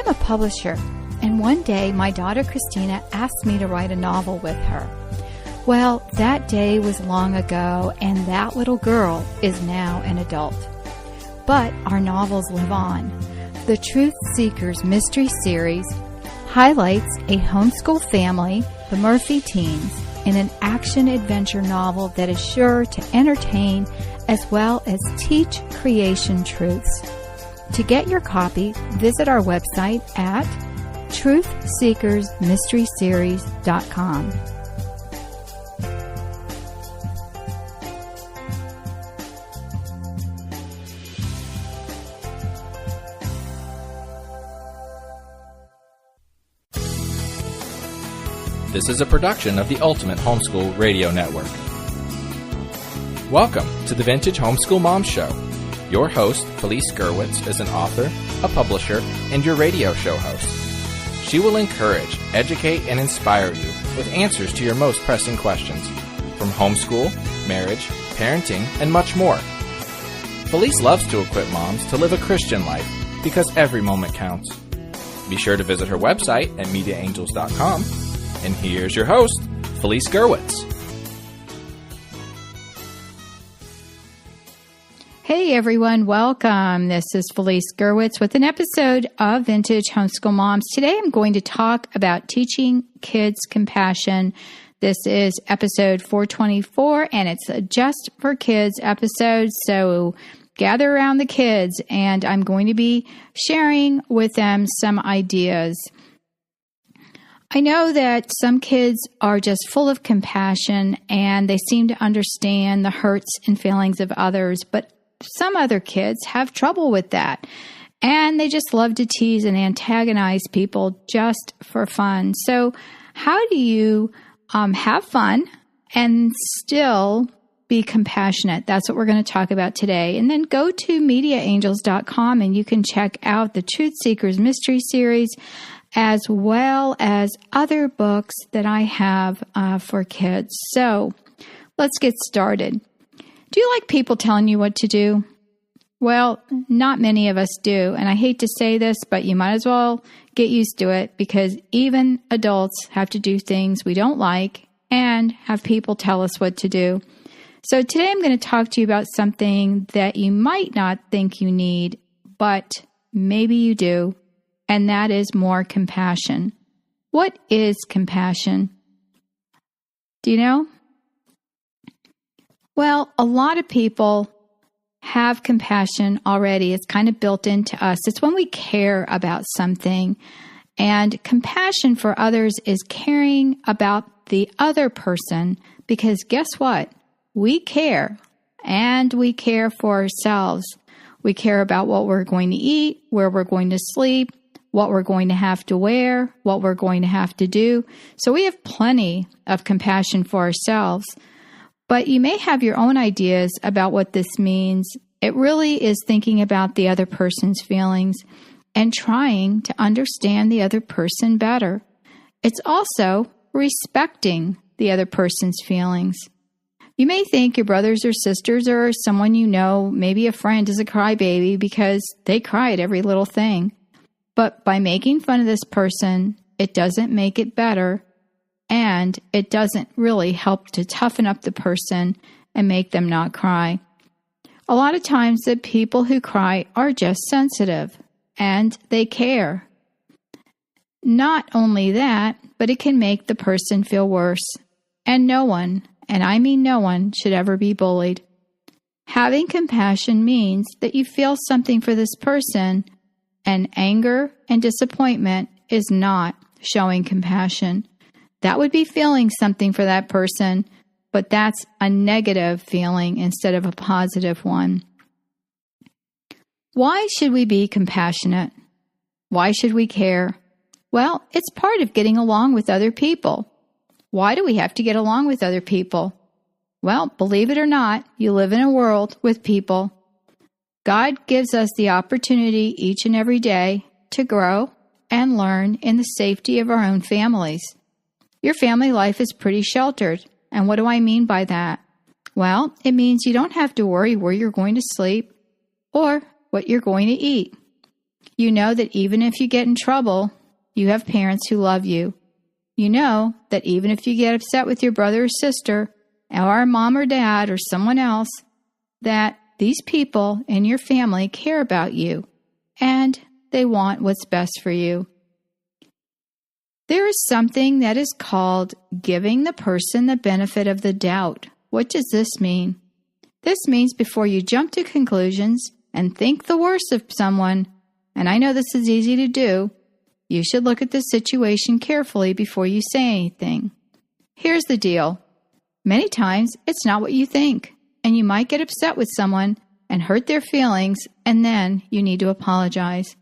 a publisher, and one day my daughter Christina asked me to write a novel with her. Well, that day was long ago, and that little girl is now an adult. But our novels live on. The Truth Seekers Mystery Series highlights a homeschool family, the Murphy teens, in an action-adventure novel that is sure to entertain as well as teach creation truths. To get your copy, visit our website at truthseekersmysteryseries.com. This is a production of the Ultimate Homeschool Radio Network. Welcome to the Vintage Homeschool Mom Show. Your host, Felice Gerwitz, is an author, a publisher, and your radio show host. She will encourage, educate, and inspire you with answers to your most pressing questions from homeschool, marriage, parenting, and much more. Felice loves to equip moms to live a Christian life because every moment counts. Be sure to visit her website at mediaangels.com. And here's your host, Felice Gerwitz. Hey everyone, welcome. This is Felice Gerwitz with an episode of Vintage Homeschool Moms. Today I'm going to talk about teaching kids compassion. This is episode 424, and it's a Just for Kids episode, so gather around the kids, and I'm going to be sharing with them some ideas. I know that some kids are just full of compassion and they seem to understand the hurts and feelings of others, but some other kids have trouble with that and they just love to tease and antagonize people just for fun. So how do you have fun and still be compassionate? That's what we're going to talk about today. And then go to mediaangels.com and you can check out the Truth Seekers Mystery Series, as well as other books that I have for kids. So let's get started. Do you like people telling you what to do? Well, not many of us do. And I hate to say this, but you might as well get used to it because even adults have to do things we don't like and have people tell us what to do. So today I'm going to talk to you about something that you might not think you need, but maybe you do. And that is more compassion. What is compassion? Do you know? Well, a lot of people have compassion already. It's kind of built into us. It's when we care about something. And compassion for others is caring about the other person because guess what? We care, and we care for ourselves. We care about what we're going to eat, where we're going to sleep, what we're going to have to wear, what we're going to have to do. So we have plenty of compassion for ourselves. But you may have your own ideas about what this means. It really is thinking about the other person's feelings and trying to understand the other person better. It's also respecting the other person's feelings. You may think your brothers or sisters or someone you know, maybe a friend, is a crybaby because they cry at every little thing. But by making fun of this person, it doesn't make it better, and it doesn't really help to toughen up the person and make them not cry. A lot of times the people who cry are just sensitive, and they care. Not only that, but it can make the person feel worse, and no one, and I mean no one, should ever be bullied. Having compassion means that you feel something for this person, and anger and disappointment is not showing compassion. That would be feeling something for that person, but that's a negative feeling instead of a positive one. Why should we be compassionate? Why should we care? Well, it's part of getting along with other people. Why do we have to get along with other people? Well, believe it or not, you live in a world with people. God gives us the opportunity each and every day to grow and learn in the safety of our own families. Your family life is pretty sheltered. And what do I mean by that? Well, it means you don't have to worry where you're going to sleep or what you're going to eat. You know that even if you get in trouble, you have parents who love you. You know that even if you get upset with your brother or sister, or mom or dad or someone else, that these people in your family care about you and they want what's best for you. There is something that is called giving the person the benefit of the doubt. What does this mean? This means before you jump to conclusions and think the worst of someone, and I know this is easy to do, you should look at the situation carefully before you say anything. Here's the deal. Many times, it's not what you think, and you might get upset with someone and hurt their feelings, and then you need to apologize.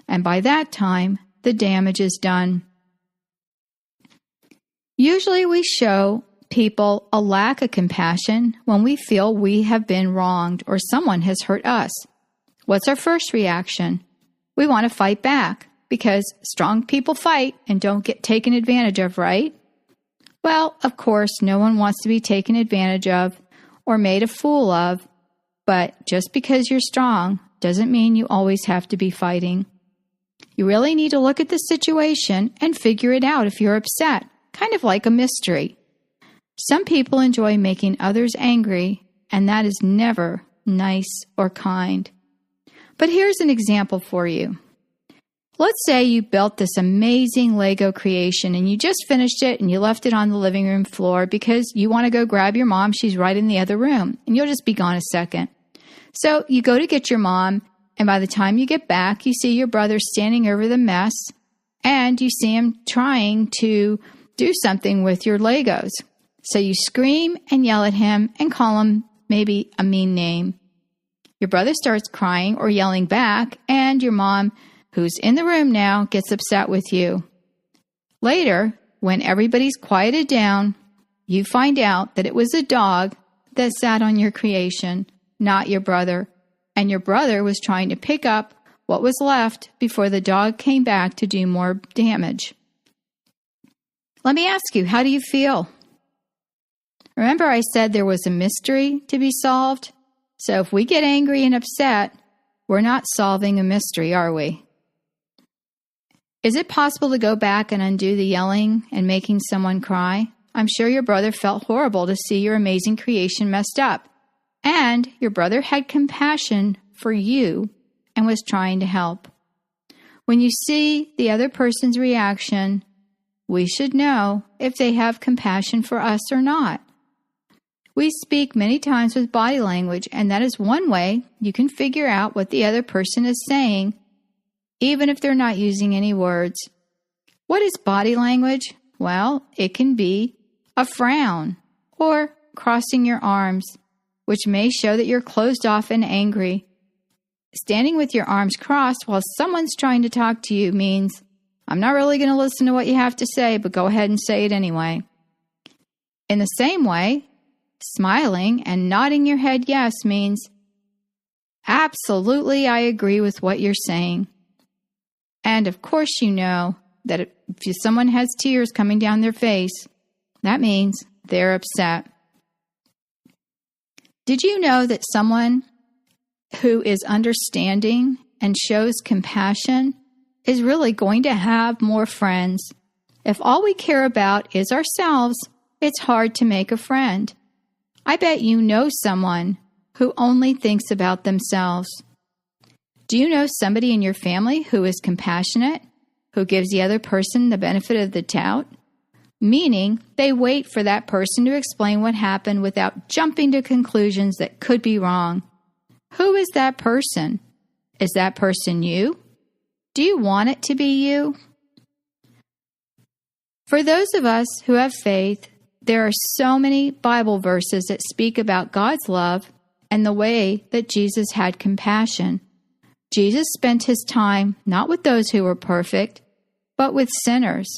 And by that time, the damage is done. Usually we show people a lack of compassion when we feel we have been wronged or someone has hurt us. What's our first reaction? We want to fight back because strong people fight and don't get taken advantage of, right? Well, of course, no one wants to be taken advantage of or made a fool of, but just because you're strong doesn't mean you always have to be fighting. You really need to look at the situation and figure it out if you're upset, kind of like a mystery. Some people enjoy making others angry, and that is never nice or kind. But here's an example for you. Let's say you built this amazing Lego creation and you just finished it and you left it on the living room floor because you want to go grab your mom. She's right in the other room and you'll just be gone a second. So you go to get your mom, and by the time you get back, you see your brother standing over the mess and you see him trying to do something with your Legos. So you scream and yell at him and call him maybe a mean name. Your brother starts crying or yelling back, and your mom, who's in the room now, gets upset with you. Later, when everybody's quieted down, you find out that it was a dog that sat on your creation, not your brother, and your brother was trying to pick up what was left before the dog came back to do more damage. Let me ask you, how do you feel? Remember I said there was a mystery to be solved? So if we get angry and upset, we're not solving a mystery, are we? Is it possible to go back and undo the yelling and making someone cry? I'm sure your brother felt horrible to see your amazing creation messed up. And your brother had compassion for you and was trying to help. When you see the other person's reaction, we should know if they have compassion for us or not. We speak many times with body language, and that is one way you can figure out what the other person is saying, even if they're not using any words. What is body language? Well, it can be a frown or crossing your arms, which may show that you're closed off and angry. Standing with your arms crossed while someone's trying to talk to you means, I'm not really going to listen to what you have to say, but go ahead and say it anyway. In the same way, smiling and nodding your head yes means, absolutely, I agree with what you're saying. And of course you know that if someone has tears coming down their face, that means they're upset. Did you know that someone who is understanding and shows compassion is really going to have more friends? If all we care about is ourselves, it's hard to make a friend. I bet you know someone who only thinks about themselves. Do you know somebody in your family who is compassionate, who gives the other person the benefit of the doubt? Meaning they wait for that person to explain what happened without jumping to conclusions that could be wrong. Who is that person? Is that person you? Do you want it to be you? For those of us who have faith, there are so many Bible verses that speak about God's love and the way that Jesus had compassion. Jesus spent his time not with those who were perfect, but with sinners.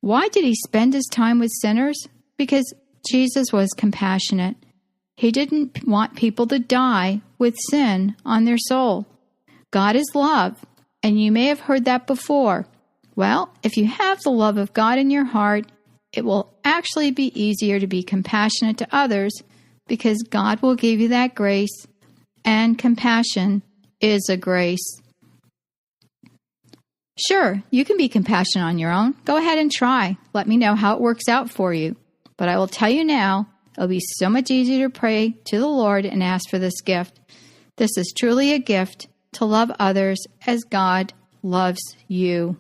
Why did he spend his time with sinners? Because Jesus was compassionate. He didn't want people to die with sin on their soul. God is love, and you may have heard that before. Well, if you have the love of God in your heart, it will actually be easier to be compassionate to others because God will give you that grace, and compassion is a grace. Sure, you can be compassionate on your own. Go ahead and try. Let me know how it works out for you. But I will tell you now, it'll be so much easier to pray to the Lord and ask for this gift. This is truly a gift to love others as God loves you.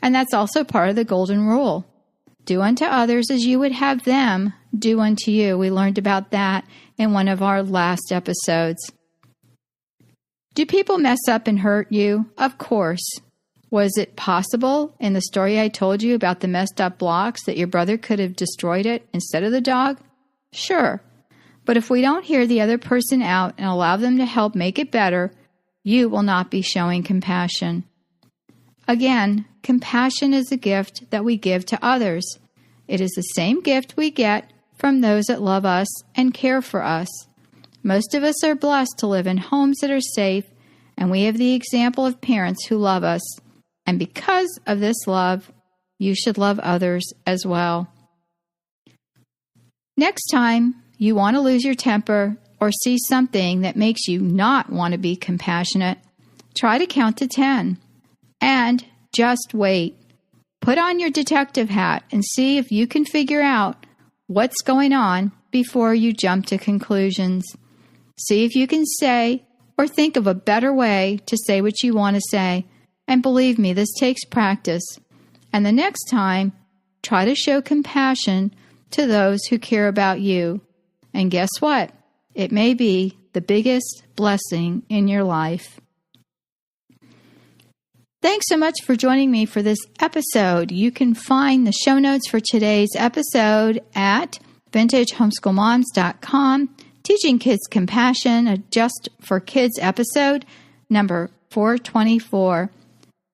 And that's also part of the golden rule. Do unto others as you would have them do unto you. We learned about that in one of our last episodes. Do people mess up and hurt you? Of course. Was it possible in the story I told you about the messed up blocks that your brother could have destroyed it instead of the dog? Sure. But if we don't hear the other person out and allow them to help make it better, you will not be showing compassion. Again, compassion is a gift that we give to others. It is the same gift we get from those that love us and care for us. Most of us are blessed to live in homes that are safe, and we have the example of parents who love us. And because of this love, you should love others as well. Next time you want to lose your temper or see something that makes you not want to be compassionate, try to count to 10. And just wait. Put on your detective hat and see if you can figure out what's going on before you jump to conclusions. See if you can say or think of a better way to say what you want to say. And believe me, this takes practice. And the next time, try to show compassion to those who care about you. And guess what? It may be the biggest blessing in your life. Thanks so much for joining me for this episode. You can find the show notes for today's episode at vintagehomeschoolmoms.com. Teaching Kids Compassion, a Just for Kids episode, number 424.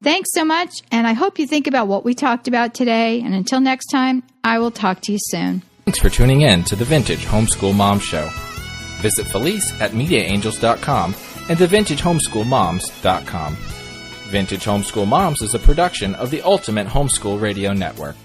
Thanks so much, and I hope you think about what we talked about today. And until next time, I will talk to you soon. Thanks for tuning in to the Vintage Homeschool Mom Show. Visit Felice at MediaAngels.com and TheVintageHomeschoolMoms.com. Vintage Homeschool Moms is a production of the Ultimate Homeschool Radio Network.